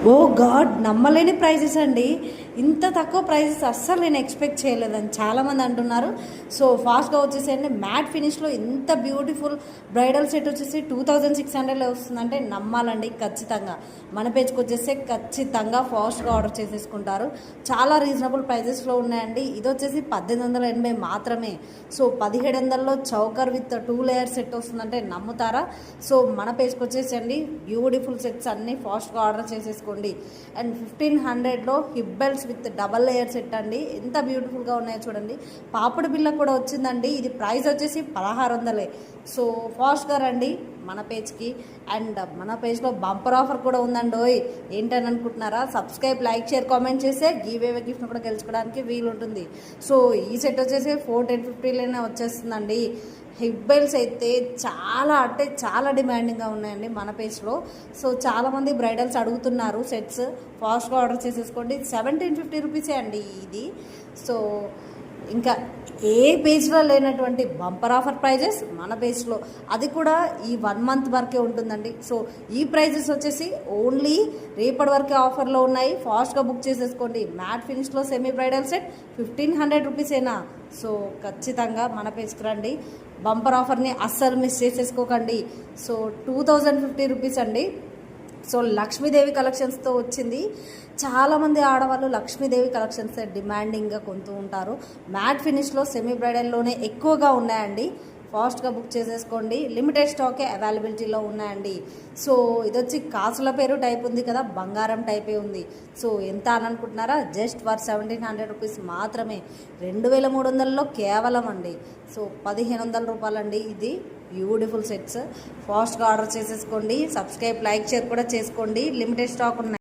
ఓ God, నమ్మలేని prices అండి. ఇంత తక్కువ ప్రైజెస్ అస్సలు నేను ఎక్స్పెక్ట్ చేయలేదని చాలామంది అంటున్నారు. సో ఫాస్ట్గా వచ్చేసేయండి. మ్యాట్ ఫినిష్లో ఇంత బ్యూటిఫుల్ బ్రైడల్ సెట్ వచ్చేసి 2600లో వస్తుందంటే నమ్మాలండి ఖచ్చితంగా. మన పేజ్కి వచ్చేస్తే ఖచ్చితంగా ఫాస్ట్గా ఆర్డర్ చేసేసుకుంటారు. చాలా రీజనబుల్ ప్రైజెస్లో ఉన్నాయండి. ఇది వచ్చేసి 1880 మాత్రమే. సో 1700లో చౌకర్ విత్ 2 లేయర్ సెట్ వస్తుందంటే నమ్ముతారా? సో మన పేజ్కి వచ్చేసండి బ్యూటిఫుల్ సెట్స్ అన్నీ ఫాస్ట్గా ఆర్డర్ చేసేసుకోండి. అండ్ 1500లో hip belts with double layer set అండి. ఎంత బ్యూటిఫుల్గా ఉన్నాయో చూడండి. పాపడి బిల్ల కూడా వచ్చిందండి. ఇది ప్రైస్ వచ్చేసి 1600. సో ఫాస్ట్గా రండి మన పేజ్కి. అండ్ మన పేజ్లో బంపర్ ఆఫర్ కూడా ఉందండి. ఏంటని అనుకుంటున్నారా? సబ్స్క్రైబ్, లైక్, షేర్, కామెంట్ చేస్తే గివేవే గిఫ్ట్ని కూడా గెలుచుకోవడానికి వీలుంటుంది. సో ఈ సెట్ వచ్చేసి 410-50లోనే వచ్చేస్తుందండి. హిప్ బెల్ట్స్ అయితే చాలా అంటే చాలా డిమాండింగ్గా ఉన్నాయండి మన పేజ్లో. సో చాలామంది బ్రైడల్స్ అడుగుతున్నారు సెట్స్. ఫాస్ట్గా ఆర్డర్ చేసేసుకోండి. 1750 రూపీసే అండి ఇది. సో ఇంకా ఏ పేజ్లో లేనటువంటి బంపర్ ఆఫర్ ప్రైజెస్ మన పేజ్లో, అది కూడా ఈ 1 మంత్ వరకే ఉంటుందండి. సో ఈ ప్రైజెస్ వచ్చేసి ఓన్లీ రేపటి వరకే ఆఫర్లో ఉన్నాయి. ఫాస్ట్గా బుక్ చేసేసుకోండి. మ్యాట్ ఫినిష్లో సెమీ బ్రైడల్ సెట్ 1500 రూపీసేనా? సో ఖచ్చితంగా మన పేజ్కి రండి. బంపర్ ఆఫర్ని అస్సలు మిస్ చేసేసుకోకండి. సో 2050 రూపీస్ అండి. సో లక్ష్మీదేవి కలెక్షన్స్తో వచ్చింది. చాలామంది ఆడవాళ్ళు లక్ష్మీదేవి కలెక్షన్స్ డిమాండింగ్గా కొంటూ ఉంటారు. మ్యాట్ ఫినిష్లో సెమీ బ్రైడల్లోనే ఎక్కువగా ఉన్నాయండి. ఫాస్ట్గా బుక్ చేసేసుకోండి. లిమిటెడ్ స్టాకే అవైలబిలిటీలో ఉన్నాయండి. సో ఇది వచ్చి కాసుల పేరు టైప్ ఉంది కదా, బంగారం టైపే ఉంది. సో ఎంత అని అనుకుంటున్నారా? జస్ట్ ఫర్ 1700 రూపీస్ మాత్రమే. 2300లో కేవలం అండి. సో 1500 రూపాయలండి. ఇది బ్యూటిఫుల్ సెట్స్. ఫాస్ట్గా ఆర్డర్ చేసేసుకోండి. సబ్స్క్రైబ్, లైక్, షేర్ కూడా చేసుకోండి. లిమిటెడ్ స్టాక్ ఉన్నాయి.